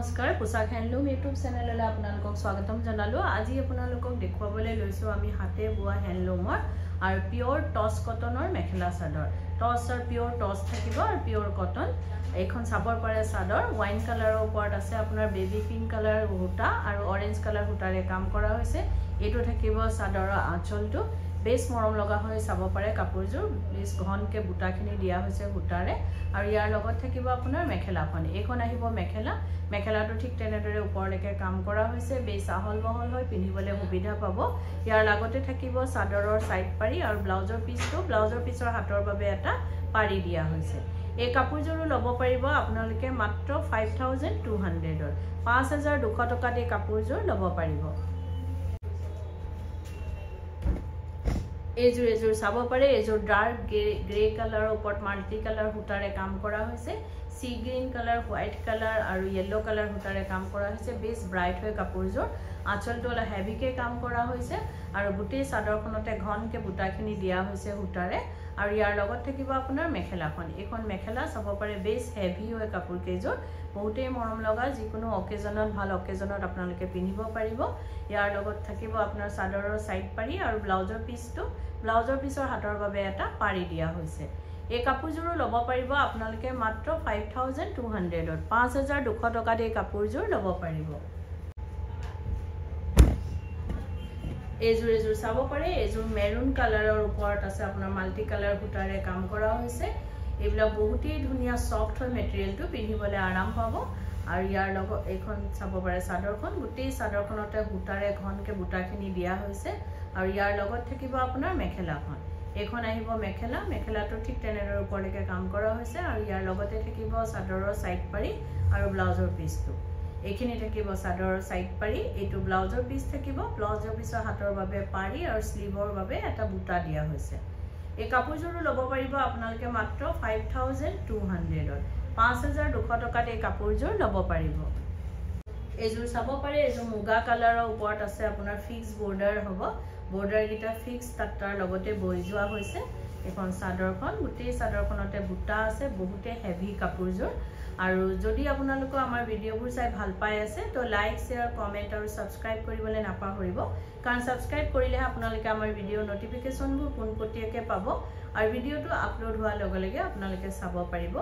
নমস্কাৰ পোছাক handloom YouTube চেনেললৈ আপোনালোকক স্বাগতম জনালো। আজি আপোনালোকক দেখুৱাবলৈ লৈছো আমি হাতে বোৱা হ্যান্ডলুমৰ আৰু পিওৰ টস কটনৰ মেখেলা চাদৰ। টস আৰু পিওৰ টস থাকিব আৰু পিওৰ কটন। এইখন চাবৰ পাৰে চাদৰ ওয়াইন কালাৰৰ ওপৰত আছে আপোনাৰ বেবি পিংক কালাৰ সূতা আৰু অৰেঞ্জ কালাৰ সূতাৰে কাম কৰা হৈছে। এটো থাকিব চাদৰৰ আঁচলটো বেছ মৰম লগা হৈ চাব পাৰে কাপোৰযোৰ বেছ ঘনকে বুটাখিনি দিয়া হৈছে সূতাৰে আৰু ইয়াৰ লগত থাকিব আপোনাৰ মেখেলাখন। এইখন আহিব মেখেলাটো ঠিক তেনেদৰে ওপৰলৈকে কাম কৰা হৈছে বেছ আহল বহল হৈ পিন্ধিবলৈ সুবিধা পাব। ইয়াৰ লগতে থাকিব চাদৰৰ সাইড পাৰি আৰু ব্লাউজৰ পিছৰ হাতৰ বাবে এটা পাৰি দিয়া হৈছে। এই কাপোৰযোৰ ল'ব পাৰিব আপোনালোকে মাত্ৰ 5200 5200 টকাত এই কাপোৰযোৰ ল'ব পাৰিব। এযোৰ চাব পাৰে এযোৰ ডাৰ্ক গ্ৰে কালাৰৰ ওপৰত মাল্টি কালাৰ সূতাৰে কাম কৰা হৈছে। সি গ্ৰীন কালাৰ হোৱাইট কালাৰ আৰু ইয়েলো কালাৰ সূতাৰে কাম কৰা হৈছে। বেছ ব্ৰাইট হৈ কাপোৰযোৰ আঁচলটো অলপ হেভিকে কাম কৰা হৈছে আৰু গোটেই চাদৰখনতে ঘনকে বুটাখিনি দিয়া হৈছে সূতাৰে আৰু ইয়াৰ লগত থাকিব আপোনাৰ মেখেলাখন। এইখন মেখেলা চাব পাৰে বেছ হেভি হৈ কাপোৰ কেইযোৰ বহুতেই মৰম লগা যিকোনো অকেজনত ভাল অকেজনত আপোনালোকে পিন্ধিব পাৰিব। ইয়াৰ লগত থাকিব আপোনাৰ চাদৰৰ সাইড পাৰি আৰু ব্লাউজৰ পিছৰ হাতৰ বাবে এটা পাৰি দিয়া হৈছে। এই কাপোৰযোৰ ল'ব পাৰিব আপোনালোকে মাত্ৰ 5200 5200 টকাত এই কাপোৰযোৰ ল'ব পাৰিব। এযোৰ চাব পাৰে এযোৰ মেৰুন কালাৰৰ ওপৰত আছে আপোনাৰ মাল্টি কালাৰ সূতাৰে কাম কৰা হৈছে। এইবিলাক বহুতেই ধুনীয়া সফট হয় মেটেৰিয়েলটো পিন্ধিবলৈ আৰাম পাব আৰু ইয়াৰ লগত এইখন চাব পাৰে চাদৰখন গোটেই চাদৰখনতে সূতাৰে ঘনকে বুটাখিনি দিয়া হৈছে আৰু ইয়াৰ লগত থাকিব আপোনাৰ মেখেলাখন। এইখন আহিব মেখেলাটো ঠিক তেনেদৰে ওপৰলৈকে কাম কৰা হৈছে আৰু ইয়াৰ লগতে থাকিব চাদৰৰ সাইড পাৰি আৰু ব্লাউজৰ পিছটো। এইখিনি থাকিব চাদৰৰ সাইড পাৰি এইটো ব্লাউজৰ পিছ থাকিব ব্লাউজৰ পিছৰ হাতৰ বাবে পাৰি আৰু স্লিভৰ বাবে এটা বুটা দিয়া হৈছে। এই কাপোৰযোৰ ল'ব পাৰিব আপোনালোকে মাত্ৰ 5200 5200 টকাত এই কাপোৰযোৰ ল'ব পাৰিব। এযোৰ চাব পাৰে এযোৰ মুগা কালাৰৰ ওপৰত আছে আপোনাৰ ফিক্স বৰ্ডাৰ হ'ব। বৰ্ডাৰ গিটা ফিক্স তাৰ লগতে বৈ যোৱা হৈছে। এখন চাদৰখন গোটেই চাদৰখনতে বুটা আছে বহুতে হেভি কাপোৰযোৰ আৰু যদি আপোনালোক আমাৰ ভিডিঅ'বোৰ চাই ভাল পাই আছে তো লাইক শেয়াৰ কমেন্ট আৰু সাবস্ক্ৰাইব কৰিবলৈ নাপাহৰিব কাৰণ সাবস্ক্ৰাইব কৰিলে আপোনালোকে আমাৰ ভিডিঅ' নটিফিকেশনবোৰ পোনপটীয়াকৈ পাব আৰু ভিডিঅ'টো আপলোড হোৱাৰ লগে লগে আপোনালোকে চাব পাৰিব।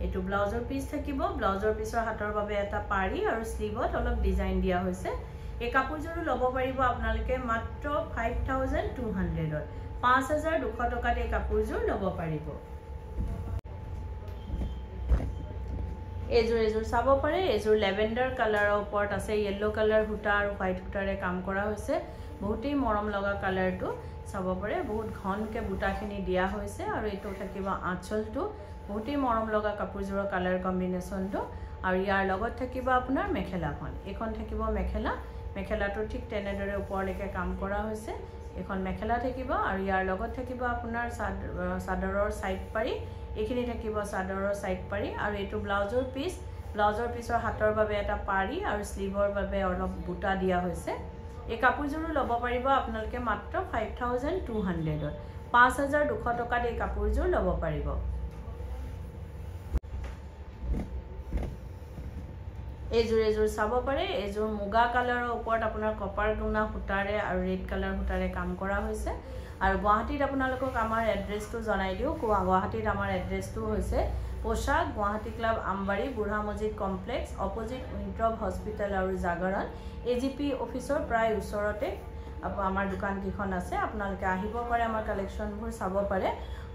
এটো ব্লাউজৰ পিছ থাকিব ব্লাউজৰ পিছৰ হাতৰ বাবে এটা পাৰি আৰু স্লিভত অলপ ডিজাইন দিয়া হৈছে। এই কাপোৰযোৰ ল'ব পাৰিব আপোনালোকে মাত্ৰ 5200 5200 টকাত এই কাপোৰযোৰ ল'ব পাৰিব। এযোৰ চাব পাৰে এযোৰ লেভেণ্ডাৰ কালাৰৰ ওপৰত আছে ইয়েলো কালাৰ সূতা আৰু হোৱাইট সূতাৰে কাম কৰা হৈছে। বহুতেই মৰম লগা কালাৰটো চাব পাৰে বহুত ঘনকে বুটাখিনি দিয়া হৈছে আৰু এইটো থাকিব আঁচলটো বহুতেই মৰম লগা কাপোৰযোৰৰ কালাৰ কম্বিনেশ্যনটো আৰু ইয়াৰ লগত থাকিব আপোনাৰ মেখেলাখন। এইখন থাকিব মেখেলাটো ঠিক তেনেদৰে ওপৰলৈকে কাম কৰা হৈছে। এখন মেখেলা থাকিব আৰু ইয়াৰ লগত থাকিব আপোনাৰ চাদৰৰ সাইড পাৰি এইখিনি থাকিব চাদৰৰ সাইড পাৰি আৰু এইটো ব্লাউজৰ পিছৰ হাতৰ বাবে এটা পাৰি আৰু স্লিভৰ বাবে অলপ বুটা দিয়া হৈছে। এই কাপোৰযোৰ ল'ব পাৰিব আপোনালোকে মাত্ৰ 5200 5200 টকাত এই কাপোৰযোৰ ল'ব পাৰিব। এযোৰ চাব পাৰে এযোৰ মুগা কালাৰৰ ওপৰত আপোনাৰ কপাৰ গুণা সূতাৰে আৰু ৰেড কালাৰ সূতাৰে কাম কৰা হৈছে আৰু গুৱাহাটীত আপোনালোকক আমাৰ এড্ৰেছটো জনাই দিও। গুৱাহাটীত আমাৰ এড্ৰেছটো হৈছে পোশাক গুৱাহাটী ক্লাব আমবাৰী বুঢ়া মছজিদ কমপ্লেক্স অপোজিট উইণ্ট্ৰপ হস্পিটেল আৰু জাগৰণ AGP অফিচৰ প্ৰায় ওচৰতে আমাৰ দোকান কিখন আছে। আপোনালোকে আহিব পাৰে আমাৰ কালেকশ্যনবোৰ চাব পাৰে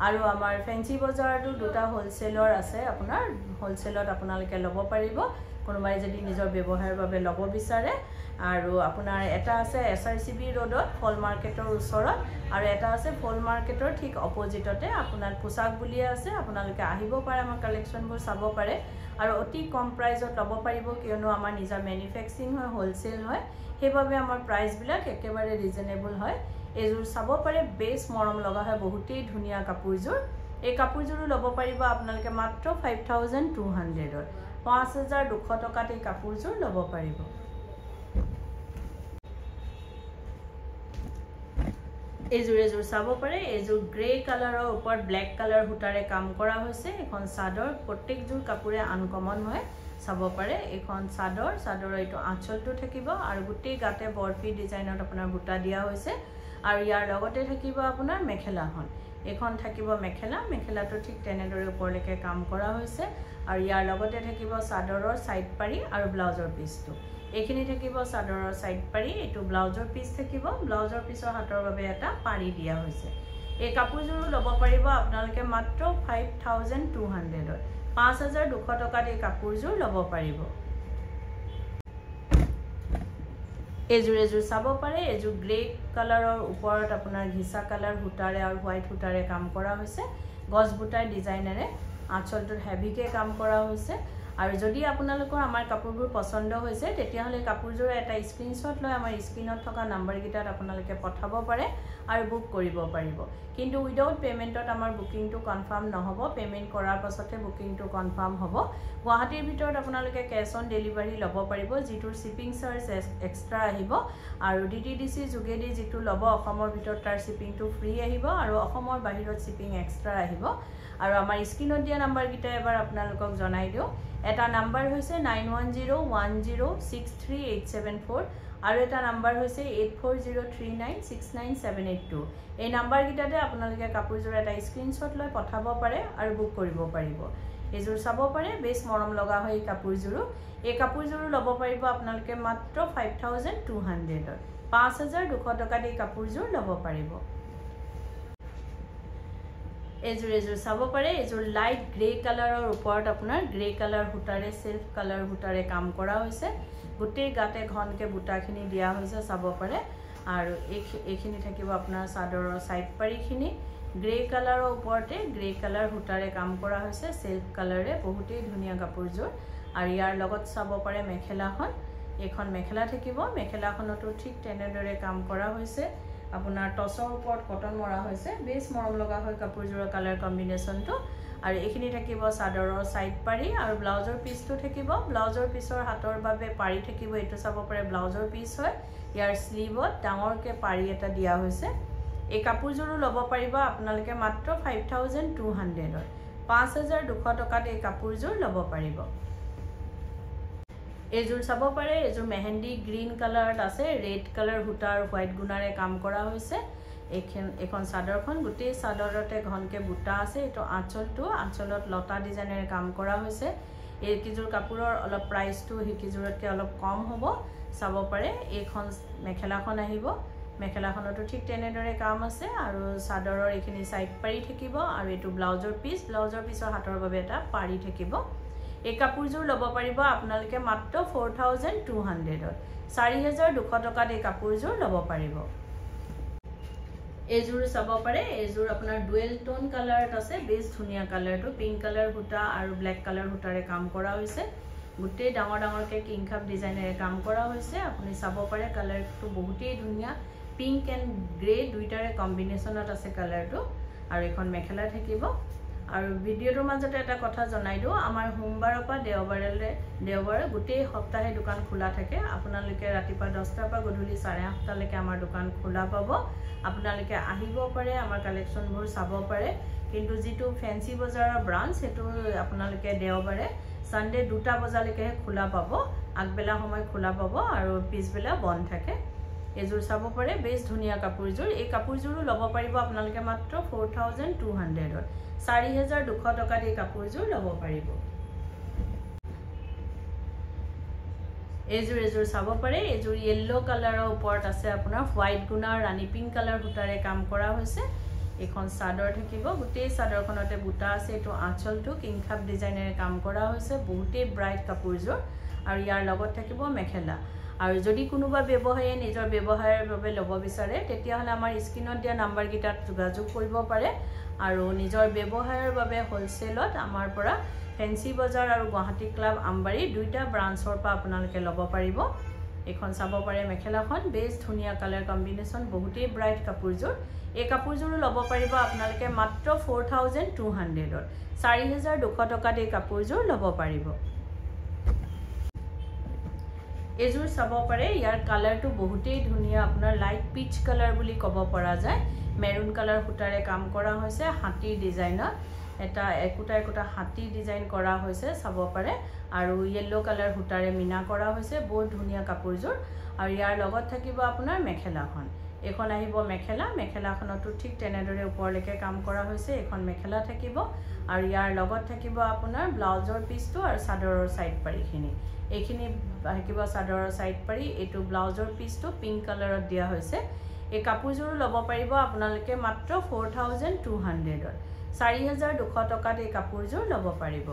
আৰু আমাৰ ফেন্সি বজাৰটো দুটা হোলসেলৰ আছে আপোনাৰ হোলসেলত আপোনালোকে ল'ব পাৰিব কোনোবাই যদি নিজৰ ব্যৱহাৰৰ বাবে ল'ব বিচাৰে আৰু আপোনাৰ এটা আছে SRCB ৰোডত ফল মাৰ্কেটৰ ওচৰত আৰু এটা আছে ফল মাৰ্কেটৰ ঠিক অপোজিটতে আপোনাৰ পোছাক বুলিয়ে আছে। আপোনালোকে আহিব পাৰে আমাৰ কালেকশ্যনবোৰ চাব পাৰে আৰু অতি কম প্ৰাইজত ল'ব পাৰিব কিয়নো আমাৰ নিজা মেনুফেকচাৰিং হয় হোলসেল হয় সেইবাবে আমাৰ প্ৰাইচবিলাক একেবাৰে ৰিজনেবল হয়। এযোৰ চাব পাৰে বেছ মৰম লগা হয় বহুতেই ধুনীয়া কাপোৰযোৰ। এই কাপোৰযোৰ ল'ব পাৰিব আপোনালোকে মাত্ৰ 5200 5200 টকাত এই কাপোৰযোৰ ল'ব পাৰিব। এযোৰ চাব পাৰে এযোৰ গ্ৰে কালাৰৰ ওপৰত ব্ল্যাক কালাৰ সূতাৰে কাম কৰা হৈছে। এখন চাদৰ প্ৰত্যেকযোৰ কাপোৰে আনকমন হয়। চাব পাৰে এখন চাদৰ এইটো আঁচলটো থাকিব আৰু গোটেই গাতে বৰফি ডিজাইনত আপোনাৰ বুটা দিয়া হৈছে আৰু ইয়াৰ লগতে থাকিব আপোনাৰ মেখেলাখন এখন থাকিব মেখেলাটো ঠিক তেনেদৰে ওপৰলৈকে কাম কৰা হৈছে আৰু ইয়াৰ লগতে থাকিব চাদৰৰ সাইড পাৰি আৰু ব্লাউজৰ পিছটো এইখিনি থাকিব চাদৰৰ সাইড পাৰি এইটো ব্লাউজৰ পিছ থাকিব ব্লাউজৰ পিছৰ হাতৰ বাবে এটা পাৰি দিয়া হৈছে এই কাপোৰযোৰ ল'ব পাৰিব আপোনালোকে মাত্ৰ 5200 5200 টকাত এই কাপোৰযোৰ ল'ব পাৰিব এজোৰ চাব পাৰে এজোৰ গ্ৰে কালাৰৰ ওপৰত আপোনাৰ ঘিসা কালাৰ হুটাৰে আৰু হোৱাইট হুটাৰে কাম কৰা হৈছে গছ বুটাৰ ডিজাইনেৰে আঁচলটোত হেভিকে কাম কৰা হৈছে আৰু যদি আপোনালোকৰ আমাৰ কাপোৰবোৰ পছন্দ হৈছে তেতিয়াহলে কাপোৰযোৰ এটা স্ক্ৰিনশ্বট লৈ আমাৰ স্ক্ৰিনত থকা নম্বৰ কিটাত আপোনালোকে পঠাব পাৰে আৰু বুক কৰিব পাৰিব কিন্তু উইদাউট পেমেন্টত আমাৰ বুকিংটো কনফাৰ্ম নহব পেমেন্ট কৰাৰ পাছতে বুকিংটো কনফাৰ্ম হ'ব গুৱাহাটীৰ ভিতৰত আপোনালোকে ক্যাশ অন ডেলিভাৰী ল'ব পাৰিব যিটোৰ শিপিং চাৰ্জ এক্সট্ৰা আহিব আৰু ডিটিডিসি যোগেদি যিটো ল'ব অসমৰ ভিতৰত তাৰ শিপিংটো ফ্ৰী আহিব আৰু অসমৰ বাহিৰত শিপিং এক্সট্ৰা আহিব আৰু আমাৰ স্ক্ৰিনত দিয়া নম্বৰ কিটা এবাৰ আপোনালোকক জনাই দিও এটা নম্বৰ হৈছে 9101063874 আৰু এটা নম্বৰ হৈছে 8403969782 এই নম্বৰ কিটাতে আপোনালোকে কাপোৰযোৰ এটা স্ক্ৰিনশ্বট লৈ পঠাব পাৰে আৰু বুক কৰিব পাৰিব এজোৰ চাব পাৰে বেছ মৰম লগা হয় কাপোৰযোৰ এই কাপোৰযোৰ ল'ব পাৰিব আপোনালোকে মাত্ৰ 5200 5200 টকাত এই কাপোৰযোৰ ল'ব পাৰিব এজোৰ চাব পাৰে এজোৰ লাইট গ্ৰে কালাৰৰ ওপৰত আপোনাৰ গ্ৰে কালাৰ হুটাৰে সেলফ কালাৰ হুটাৰে কাম কৰা হৈছে গোটেই গাতে ঘনকে বুটাখিনি দিয়া হৈছে চাব পাৰে আৰু এইখিনি থাকিব আপোনাৰ চাদৰৰ সাইড পাৰিখিনি গ্ৰে কালাৰৰ ওপৰতে গ্ৰে কালাৰ হুটাৰে কাম কৰা হৈছে সেলফ কালাৰে বহুতেই ধুনীয়া কাপোৰযোৰ আৰু ইয়াৰ লগত চাব পাৰে মেখেলাখন এখন মেখেলা থাকিব মেখেলাখনতো ঠিক তেনেদৰে কাম কৰা হৈছে আপোনাৰ টসৰ ওপৰত কটন মৰা হৈছে বেছ মৰম লগা হয় কাপোৰযোৰৰ কালাৰ কম্বিনেশনটো আৰু এইখিনি থাকিব চাদৰৰ সাইড পাৰি আৰু ব্লাউজৰ পিছটো থাকিব ব্লাউজৰ পিছৰ হাতৰ বাবে পাৰি থাকিব এটো চাব পাৰে ব্লাউজৰ পিছ হয় ইয়াৰ স্লিভত ডাঙৰকে পাৰি এটা দিয়া হৈছে এই কাপোৰযোৰ ল'ব পাৰিব আপোনালোকে মাত্ৰ 5200 5200 টকাত এই কাপোৰযোৰ ল'ব পাৰিব এজোৰ চাব পাৰে এজোৰ মেহেন্দি গ্ৰীন কালাৰত আছে ৰেড কালাৰ হুটা আৰু হোৱাইট গুণাৰে কাম কৰা হৈছে এখন চাদৰখন গোটেই চাদৰতে ঘনকে বুটা আছে এটো আঁচলত লতা ডিজাইনেৰে কাম কৰা হৈছে এই কিজোৰ কাপোৰৰ অলপ প্ৰাইসটো হিকিজোৰতকে অলপ কম হ'ব চাব পাৰে এইখন মেখেলাখন আহিব মেখেলাখনতো ঠিক তেনেদৰে কাম আছে আৰু চাদৰৰ এইখিনি সাইড পাৰি থাকিব আৰু এটো ব্লাউজৰ পিছৰ হাতৰ বাবে এটা পাৰি থাকিব এই কাপোৰযোৰ ল'ব পাৰিব আপোনালোকে মাত্ৰ 4200 4200 টকাত এই কাপোৰযোৰ ল'ব পাৰিব এজোৰ চাব পাৰে এজোৰ আপোনাৰ ডুৱেল টোন কালাৰত আছে বেছ ধুনীয়া কালাৰটো পিংক কালাৰ হুটা আৰু ব্ল্যাক কালাৰ হুটাৰে কাম কৰা হৈছে গোটেই ডাঙৰকে কিং কাপ ডিজাইনেৰে কাম কৰা হৈছে আপুনি চাব পাৰে কালাৰটো বহুতেই ধুনীয়া পিংক এণ্ড গ্ৰে দুইটাৰে কম্বিনেশনত আছে কালাৰটো আৰু এখন মেখেলা থাকিব আৰু ভিডিওৰ মাজতে এটা কথা জনাই দিও আমাৰ সোমবাৰৰ পৰা দেওবাৰে গোটেই সপ্তাহে দোকান খোলা থাকে আপোনালোকে ৰাতিপুৱা 10টাৰ পৰা গধূলি 8:30 লৈকে আমাৰ দোকান খোলা পাব আপোনালোকে আহিব পাৰে আমাৰ কালেকচনবোৰ চাব পাৰে কিন্তু যেটো ফেন্সি বজাৰৰ ব্ৰাঞ্চ হেতু আপোনালোকে দেওবাৰে সানডে 2টা বজালৈকে খোলা পাব আগবেলা সময় খোলা পাব আৰু পিছবেলা বন্ধ থাকে এজোৰ চাব পাৰে বেছ ধুনীয়া কাপোৰযোৰ এই কাপোৰযোৰো ল'ব পাৰিব আপোনালোকে মাত্ৰ 4200 4200 টকাত এই কাপোৰযোৰ ল'ব পাৰিব এজোৰ চাব পাৰে এজোৰ ইয়েলো কালাৰৰ ওপৰত আছে আপোনাৰ হোৱাইট গুণাৰ ৰাণী পিংক কালাৰ হুটাৰে কাম কৰা হৈছে এখন চাদৰ থাকিব গোটেই চাদৰখনতে বুটা আছে এটো আঁচলটো কিং কাপ ডিজাইনেৰে কাম কৰা হৈছে বহুতেই ব্ৰাইট কাপোৰযোৰ আৰু ইয়াৰ লগত থাকিব মেখেলা আৰু যদি কোনোবা ব্যৱসায়ী নিজৰ ব্যৱসায়ৰ বাবে ল'ব বিচাৰে তেতিয়াহলে আমাৰ স্ক্ৰিনত দিয়া নম্বৰ কিটাত যোগাযোগ কৰিব পাৰে আৰু নিজৰ ব্যৱসায়ৰ বাবে হোলসেলত আমাৰ পৰা ফেন্সি বজাৰ আৰু গুৱাহাটী ক্লাব আমবাৰী দুইটা ব্ৰাঞ্চৰ পৰা আপোনালোকে ল'ব পাৰিব এখন চাব পাৰে মেখেলাখন বেছ ধুনীয়া কালাৰ কম্বিনেশন বহুতেই ব্ৰাইট কাপোৰযোৰ এই কাপোৰযোৰো ল'ব পাৰিব আপোনালোকে মাত্ৰ 4200 4200 টকাত এই কাপোৰযোৰ ল'ব পাৰিব এজোৰ চাব পাৰে ইয়াৰ কালাৰটো বহুতেই ধুনীয়া আপোনাৰ লাইট পিচ কালাৰ বুলি ক'ব পৰা যায় মেৰুন কালাৰ হুটাৰে কাম কৰা হৈছে হাতী ডিজাইনত এটা একোটা হাতী ডিজাইন কৰা হৈছে চাব পাৰে আৰু ইয়েলো কালাৰ সূতাৰে মিনা কৰা হৈছে বহুত ধুনীয়া কাপোৰযোৰ আৰু ইয়াৰ লগত থাকিব আপোনাৰ মেখেলাখন এখন আহিব মেখেলাখনটো ঠিক তেনেদৰে ওপৰলৈকে কাম কৰা হৈছে এখন মেখেলা থাকিব আৰু ইয়াৰ লগত থাকিব আপোনাৰ ব্লাউজৰ পিছটো আৰু চাদৰৰ সাইড পাৰিখিনি এইখিনি থাকিব চাদৰৰ সাইড পাৰি এটো ব্লাউজৰ পিছটো পিংক কালাৰত দিয়া হৈছে এই কাপোৰযোৰ ল'ব পাৰিব আপোনালোকে মাত্ৰ 4200 4200 টকাত এই কাপোৰযোৰ ল'ব পাৰিব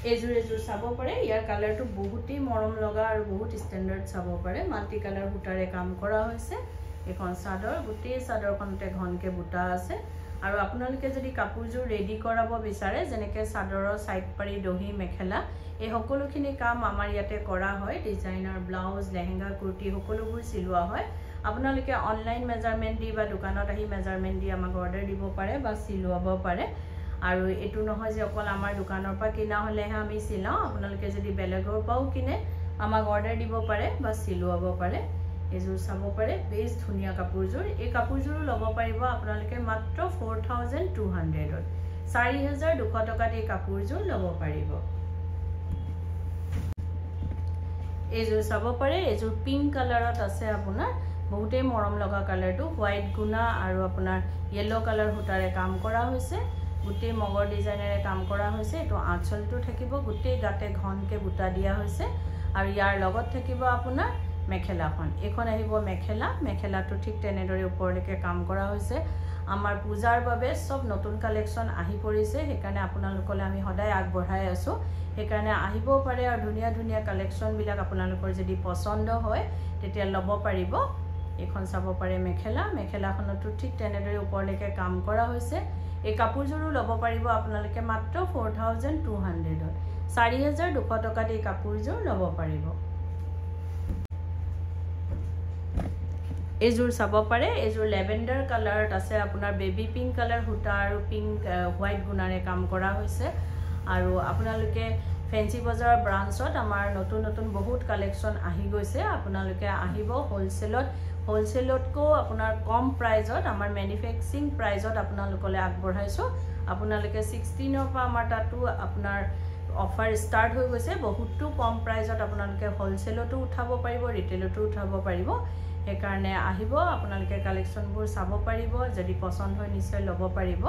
এজুৰ চাব পাৰে ইয়াৰ কালাৰটো বহুতই মৰম লগা আৰু বহুত ষ্টেণ্ডাৰ্ড চাব পাৰে মাল্টি কালাৰ বুটাৰে কাম কৰা হৈছে এখন চাদৰ গোটেই চাদৰখনতে ঘনকে বুটা আছে আৰু আপোনালোকে যদি কাপোৰযোৰ ৰেডি কৰাব বিচাৰে যেনেকৈ চাদৰৰ সাইড পাৰি দহি মেখেলা এই সকলোখিনি কাম আমাৰ ইয়াতে কৰা হয় ডিজাইনাৰ ব্লাউজ লেহেঙ্গা কুৰ্তি সকলোবোৰ চিলোৱা হয় আপোনালোকে অনলাইন মেজাৰমেন্ট দি বা দোকানত আহি মেজাৰমেন্ট দি আমাক অৰ্ডাৰ দিব পাৰে বা চিলোৱাব পাৰে আৰু এটো নহয় যে অকল আমাৰ দোকানৰ পৰা কিনা হলেহে আমি চিলাও আপোনালোকে যদি বেলেগৰ পাও কিনে আমাক অৰ্ডাৰ দিব পাৰে বা চিলোৱাব পাৰে এজুৰ চাব পাৰে বেছ ধুনীয়া কাপোৰযোৰ এই কাপোৰযোৰ ল'ব পাৰিব আপোনালোকে মাত্ৰ 4200 4200 টকাত এই কাপোৰযোৰ ল'ব পাৰিব এজুৰ চাব পাৰে এজুৰ পিংক কালাৰত আছে আপোনাৰ বহুতেই মৰম লগা কালাৰটো হোৱাইট গুনা আৰু আপোনাৰ ইয়েলো কালাৰ সূতাৰে কাম কৰা হৈছে গুটেই মগৰ ডিজাইনেৰে কাম কৰা হৈছে এটো আঁচলটো থাকিব গুটেই গাতে ঘনকে বুটা দিয়া হৈছে আৰু ইয়াৰ লগত থাকিব আপোনাৰ মেখেলাখন এখন আহিব মেখেলাটো ঠিক তেনেদৰে ওপৰলৈকে কাম কৰা হৈছে আমাৰ পূজাৰ বাবে সব নতুন কালেকচন আহি পৰিছে সেইকাৰণে আপোনালোকলৈ আমি সদায় আগবঢ়াই আছো সেইকাৰণে আহিব পাৰে আৰু ধুনীয়া ধুনীয়া কালেকচন বিলাক আপোনালোকৰ যদি পছন্দ হয় তেতিয়া ল'ব পাৰিব এখন চাব পাৰে মেখেলাখনটো ঠিক তেনেদৰে ওপৰলৈকে কাম কৰা হৈছে এই কাপোৰযোৰো ল'ব পাৰিব আপোনালোকে মাত্ৰ 4200 4200 টকাত এই কাপোৰযোৰ ল'ব পাৰিব এজুৰ চাব পাৰে এজুৰ লেভেণ্ডাৰ কালাৰত আছে আপোনাৰ বেবি পিংক কালাৰ সূতা আৰু পিংক হোৱাইট গুণাৰে কাম কৰা হৈছে আৰু আপোনালোকে ফেন্সি বজাৰ ব্ৰাঞ্চত আমাৰ নতুন বহুত কালেকচন আহি গৈছে আপোনালোকে আহিব হোলসেলতকো আপোনাৰ কম প্ৰাইজত আমাৰ ম্যানুফ্যাকচাৰিং প্ৰাইজত আপোনালোকলৈ আগবঢ়াইছো আপোনালোকে 16 পৰা আমাৰ তাতো আপোনাৰ অফাৰ ষ্টাৰ্ট হৈ গৈছে বহুতো কম প্ৰাইজত আপোনালোকে হোলসেলতো উঠাব পাৰিব ৰিটেলতো উঠাব পাৰিব সেইকাৰণে আহিব আপোনালোকে কালেকচনবোৰ চাব পাৰিব যদি পছন্দ হয় নিশ্চয় ল'ব পাৰিব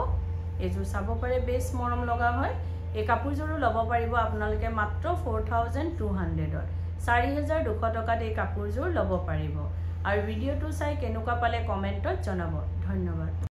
এজুৰ চাব পাৰে বেছ মৰম লগা হয় এই কাপোৰযোৰো ল'ব পাৰিব আপোনালোকে মাত্ৰ 4200 4200 টকাত এই কাপোৰযোৰ ল'ব পাৰিব আৰু ভিডিওটো চাই কেনেকুৱা পালে কমেন্টত জনাব ধন্যবাদ